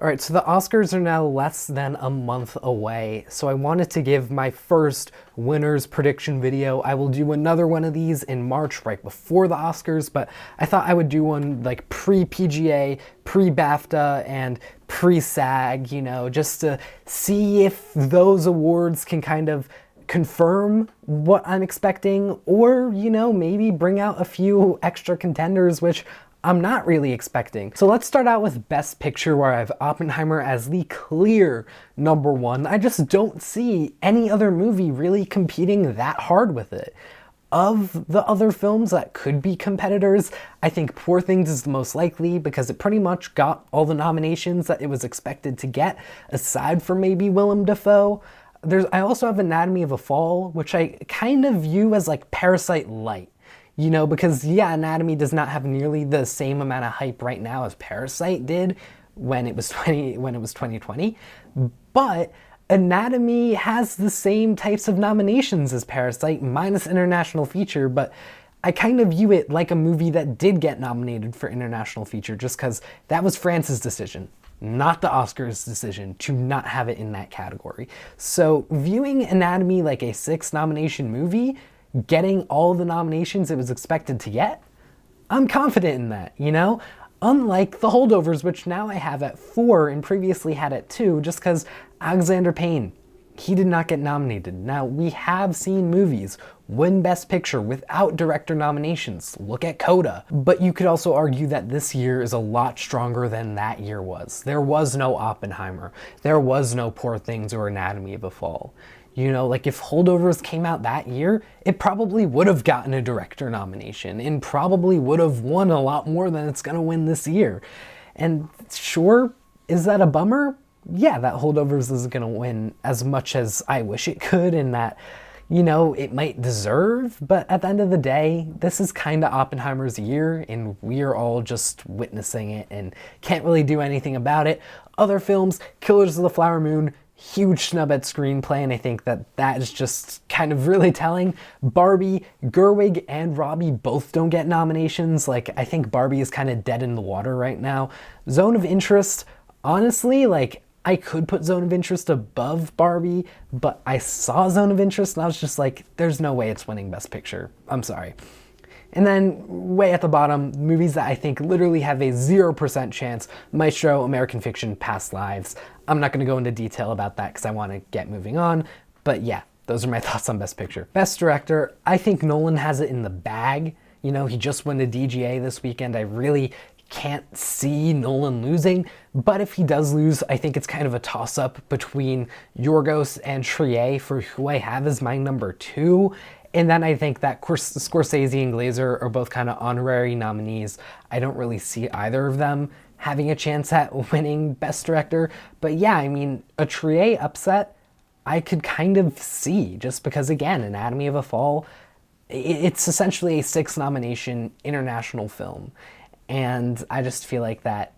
All right, so the Oscars are now less than a month away, so I wanted to give my first winners prediction video. I will do another one of these in March, right before the Oscars, but I thought I would do one like pre-PGA, pre-BAFTA, and pre-SAG, you know, just to see if those awards can kind of confirm what I'm expecting, or, you know, maybe bring out a few extra contenders, which I'm not really expecting. So let's start out with Best Picture, where I have Oppenheimer as the clear #1. I just don't see any other movie really competing that hard with it. Of the other films that could be competitors, I think Poor Things is the most likely because it pretty much got all the nominations that it was expected to get, aside from maybe Willem Dafoe. I also have Anatomy of a Fall, which I kind of view as like Parasite light. You know, because yeah, Anatomy does not have nearly the same amount of hype right now as Parasite did when it was 2020, but Anatomy has the same types of nominations as Parasite, minus international feature, but I kind of view it like a movie that did get nominated for international feature just because that was France's decision, not the Oscars' decision to not have it in that category. So viewing Anatomy like a 6-nomination movie, getting all the nominations it was expected to get, I'm confident in that, you know? Unlike The Holdovers, which now I have at 4 and previously had at 2, just because Alexander Payne, he did not get nominated. Now, we have seen movies win Best Picture without director nominations. Look at Coda. But you could also argue that this year is a lot stronger than that year was. There was no Oppenheimer. There was no Poor Things or Anatomy of a Fall. You know, like if Holdovers came out that year, it probably would have gotten a director nomination and probably would have won a lot more than it's gonna win this year. And sure, is that a bummer? Yeah, that Holdovers isn't gonna win as much as I wish it could and that, you know, it might deserve, but at the end of the day, this is kind of Oppenheimer's year and we're all just witnessing it and can't really do anything about it. Other films, Killers of the Flower Moon, huge snub at Screenplay, and I think that is just kind of really telling. Barbie, Gerwig and Robbie both don't get nominations. Like, I think Barbie is kind of dead in the water right now. Zone of Interest, honestly, like, I could put Zone of Interest above Barbie, but I saw Zone of Interest and I was just like, there's no way it's winning Best Picture. I'm sorry. And then way at the bottom, movies that I think literally have a 0% chance, Maestro, American Fiction, Past Lives. I'm not gonna go into detail about that because I wanna get moving on, but yeah, those are my thoughts on Best Picture. Best Director, I think Nolan has it in the bag. You know, he just won the DGA this weekend. I really can't see Nolan losing, but if he does lose, I think it's kind of a toss-up between Yorgos and Trier for who I have as my #2. And then I think that Scorsese and Glazer are both kind of honorary nominees. I don't really see either of them having a chance at winning Best Director. But yeah, I mean, a Trier upset, I could kind of see, just because again, Anatomy of a Fall, it's essentially a 6-nomination international film. And I just feel like that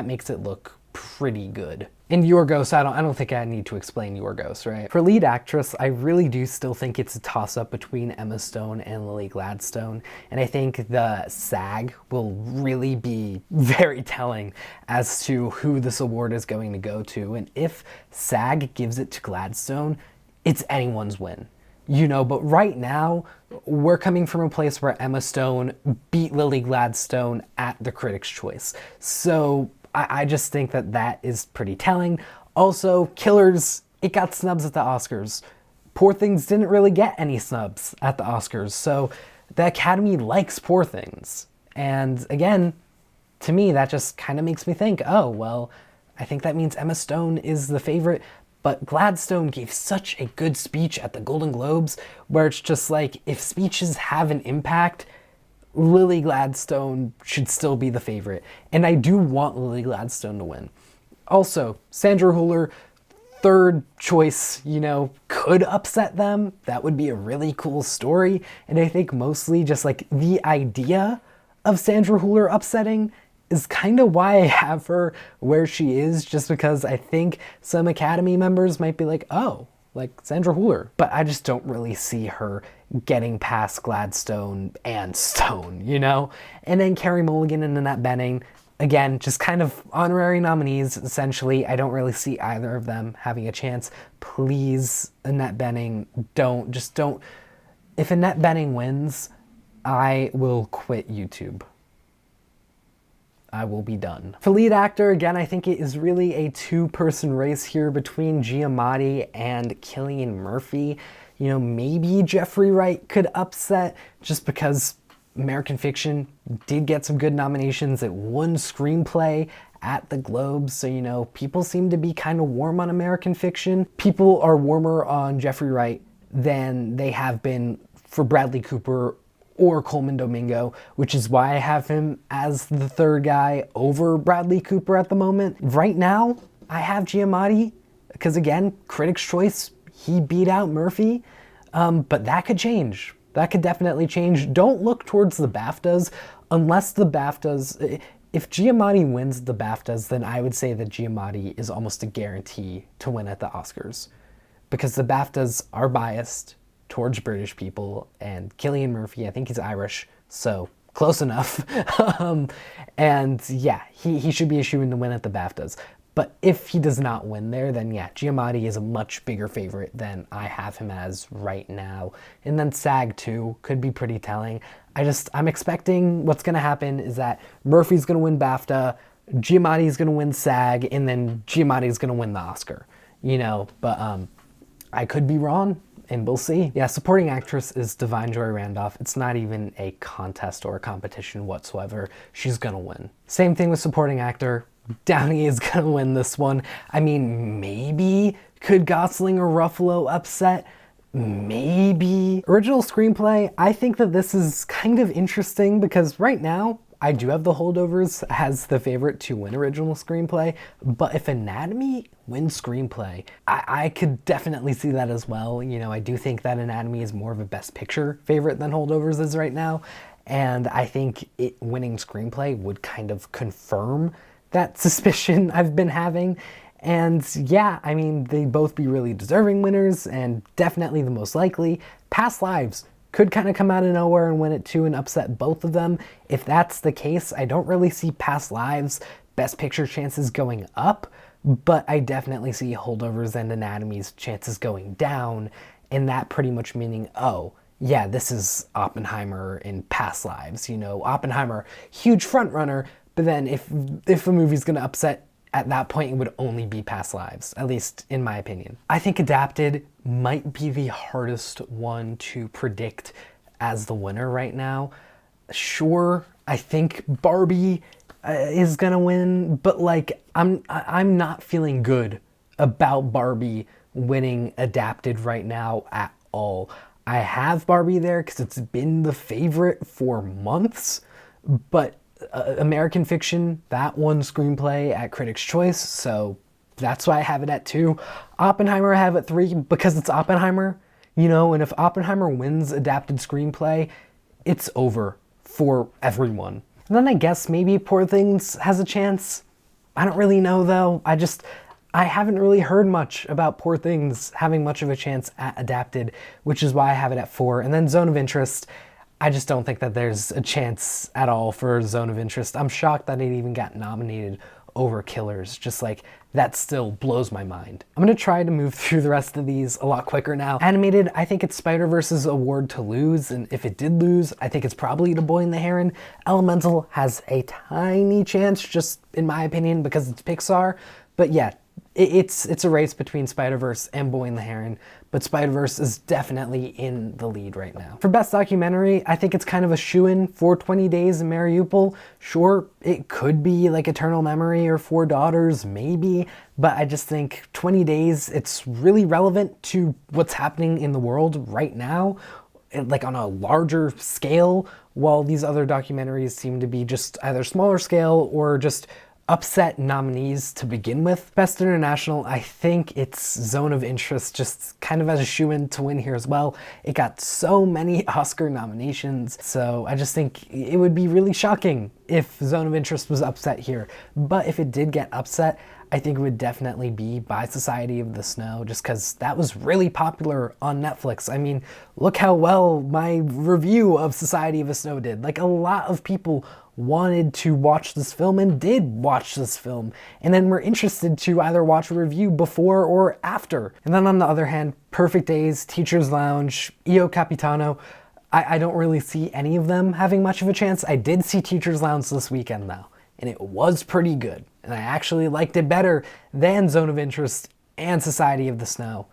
makes it look pretty good. And Yorgos, I don't think I need to explain Yorgos, right? For lead actress, I really do still think it's a toss-up between Emma Stone and Lily Gladstone. And I think the SAG will really be very telling as to who this award is going to go to. And if SAG gives it to Gladstone, it's anyone's win. You know, but right now, we're coming from a place where Emma Stone beat Lily Gladstone at the Critics' Choice. So I just think that is pretty telling. Also, Killers, it got snubs at the Oscars. Poor Things didn't really get any snubs at the Oscars, so the Academy likes Poor Things. And again, to me, that just kind of makes me think, oh, well, I think that means Emma Stone is the favorite, but Gladstone gave such a good speech at the Golden Globes, where it's just like, if speeches have an impact, Lily Gladstone should still be the favorite. And I do want Lily Gladstone to win. Also, Sandra Hüller, third choice, you know, could upset them. That would be a really cool story. And I think mostly just like the idea of Sandra Hüller upsetting is kind of why I have her where she is, just because I think some Academy members might be like, oh, like Sandra Hüller. But I just don't really see her getting past Gladstone and Stone, you know? And then Carey Mulligan and Annette Bening, Again, just kind of honorary nominees, essentially. I don't really see either of them having a chance. Please, Annette Bening, don't. If Annette Bening wins, I will quit YouTube. I will be done. For lead actor, again, I think it is really a two-person race here between Giamatti and Cillian Murphy. You know, maybe Jeffrey Wright could upset just because American Fiction did get some good nominations. It won Screenplay at the Globes, so, you know, people seem to be kind of warm on American Fiction. People are warmer on Jeffrey Wright than they have been for Bradley Cooper or Coleman Domingo, which is why I have him as the third guy over Bradley Cooper at the moment. Right now, I have Giamatti, because again, Critics' Choice, he beat out Murphy, but that could change. That could definitely change. Don't look towards the BAFTAs, unless the BAFTAs, if Giamatti wins the BAFTAs, then I would say that Giamatti is almost a guarantee to win at the Oscars, because the BAFTAs are biased towards British people, and Cillian Murphy, I think he's Irish, so close enough. And yeah, he should be a shoo-in to win at the BAFTAs. But if he does not win there, then yeah, Giamatti is a much bigger favorite than I have him as right now. And then SAG too could be pretty telling. I'm expecting what's gonna happen is that Murphy's gonna win BAFTA, Giamatti's gonna win SAG, and then Giamatti's gonna win the Oscar. You know, but I could be wrong, and we'll see. Yeah, supporting actress is Divine Joy Randolph. It's not even a contest or a competition whatsoever. She's gonna win. Same thing with supporting actor. Downey is gonna win this one. I mean, maybe could Gosling or Ruffalo upset? Maybe. Original screenplay, I think that this is kind of interesting because right now, I do have The Holdovers as the favorite to win original screenplay, but if Anatomy wins screenplay, I could definitely see that as well. You know, I do think that Anatomy is more of a Best Picture favorite than Holdovers is right now, and I think it winning screenplay would kind of confirm that suspicion I've been having. And yeah, I mean, they'd both be really deserving winners and definitely the most likely. Past Lives could kind of come out of nowhere and win it too and upset both of them. If that's the case, I don't really see Past Lives' Best Picture chances going up, but I definitely see Holdovers and Anatomy's chances going down, and that pretty much meaning, oh, yeah, this is Oppenheimer in Past Lives. You know, Oppenheimer, huge front runner, but then if a movie's gonna upset, at that point it would only be Past Lives, at least in my opinion. I think Adapted might be the hardest one to predict as the winner right now. Sure, I think Barbie is gonna win, but like I'm not feeling good about Barbie winning Adapted right now at all. I have Barbie there because it's been the favorite for months, but American Fiction, that won screenplay at Critics' Choice, so that's why I have it at 2. Oppenheimer I have at 3 because it's Oppenheimer, you know, and if Oppenheimer wins adapted screenplay, it's over for everyone. And then I guess maybe Poor Things has a chance. I don't really know though. I haven't really heard much about Poor Things having much of a chance at adapted, which is why I have it at 4. And then Zone of Interest, I just don't think that there's a chance at all for Zone of Interest. I'm shocked that it even got nominated over Killers. Just like, that still blows my mind. I'm gonna try to move through the rest of these a lot quicker now. Animated, I think it's Spider-Verse's award to lose, and if it did lose, I think it's probably to Boy and the Heron. Elemental has a tiny chance, just in my opinion, because it's Pixar. But yeah, it's a race between Spider-Verse and Boy and the Heron, but Spider-Verse is definitely in the lead right now. For Best Documentary, I think it's kind of a shoo-in for 20 Days in Mariupol. Sure, it could be like Eternal Memory or Four Daughters, maybe, but I just think 20 Days, it's really relevant to what's happening in the world right now, like on a larger scale, while these other documentaries seem to be just either smaller scale or just upset nominees to begin with. Best International, I think it's Zone of Interest, just kind of as a shoo-in to win here as well. It got so many Oscar nominations, so I just think it would be really shocking if Zone of Interest was upset here. But if it did get upset, I think it would definitely be by Society of the Snow, just because that was really popular on Netflix. I mean, look how well my review of Society of the Snow did. Like, a lot of people wanted to watch this film and did watch this film, and then were interested to either watch a review before or after. And then on the other hand, Perfect Days, Teacher's Lounge, Io Capitano, I don't really see any of them having much of a chance. I did see Teacher's Lounge this weekend though, and it was pretty good. And I actually liked it better than Zone of Interest and Society of the Snow.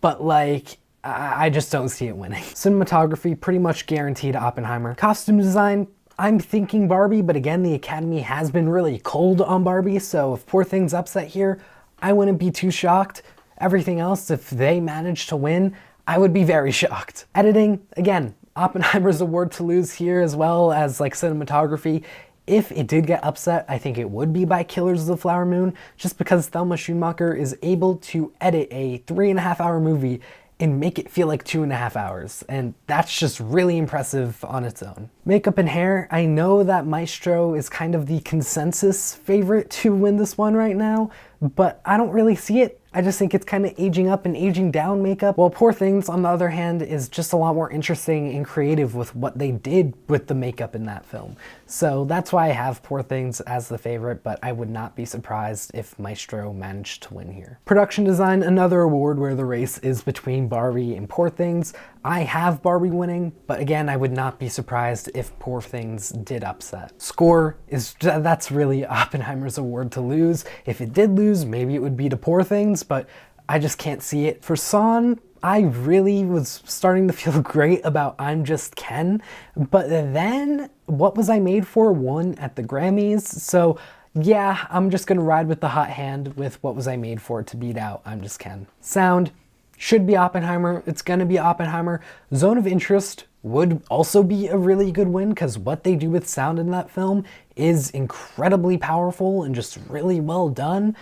But like, I just don't see it winning. Cinematography, pretty much guaranteed Oppenheimer. Costume design, I'm thinking Barbie, but again, the Academy has been really cold on Barbie, so if Poor Things upset here, I wouldn't be too shocked. Everything else, if they manage to win, I would be very shocked. Editing, again, Oppenheimer's award to lose here, as well as like cinematography. If it did get upset, I think it would be by Killers of the Flower Moon, just because Thelma Schoonmaker is able to edit a 3.5-hour movie and make it feel like 2.5 hours, and that's just really impressive on its own. Makeup and hair, I know that Maestro is kind of the consensus favorite to win this one right now, but I don't really see it. I just think it's kind of aging up and aging down makeup, while Poor Things, on the other hand, is just a lot more interesting and creative with what they did with the makeup in that film. So that's why I have Poor Things as the favorite, but I would not be surprised if Maestro managed to win here. Production design, another award where the race is between Barbie and Poor Things. I have Barbie winning, but again, I would not be surprised if Poor Things did upset. Score that's really Oppenheimer's award to lose. If it did lose, maybe it would be to Poor Things, but I just can't see it. For song, I really was starting to feel great about I'm Just Ken, but then What Was I Made For won at the Grammys, so yeah, I'm just gonna ride with the hot hand with What Was I Made For to beat out I'm Just Ken. Sound, should be Oppenheimer, it's gonna be Oppenheimer. Zone of Interest would also be a really good win, because what they do with sound in that film is incredibly powerful and just really well done,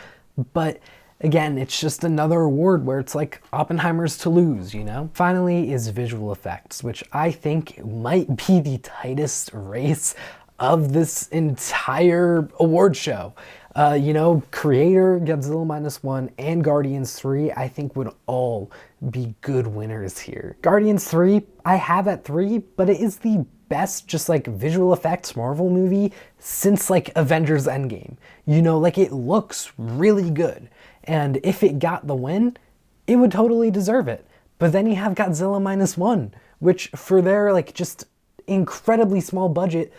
but again, it's just another award where it's like Oppenheimer's to lose, you know? Finally is visual effects, which I think might be the tightest race of this entire award show. You know, Creator, Godzilla -1, and Guardians 3, I think would all be good winners here. Guardians 3, I have at 3, but it is the best just like visual effects Marvel movie since like Avengers Endgame. You know, like it looks really good. And if it got the win, it would totally deserve it. But then you have Godzilla -1, which for their like just incredibly small budget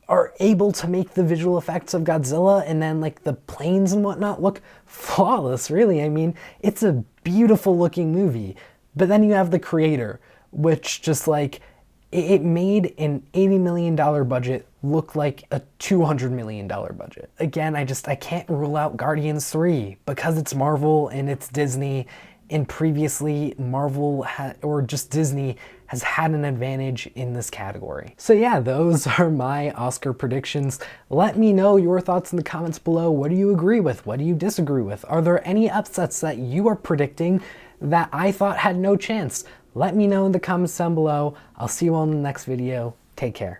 are able to make the visual effects of Godzilla and then like the planes and whatnot look flawless, really. I mean, it's a beautiful looking movie. But then you have The Creator, which just like, it made an $80 million budget look like a $200 million budget. Again, I can't rule out Guardians 3 because it's Marvel and it's Disney, and previously Marvel or just Disney has had an advantage in this category. So yeah, those are my Oscar predictions. Let me know your thoughts in the comments below. What do you agree with? What do you disagree with? Are there any upsets that you are predicting that I thought had no chance? Let me know in the comments down below. I'll see you all in the next video. Take care.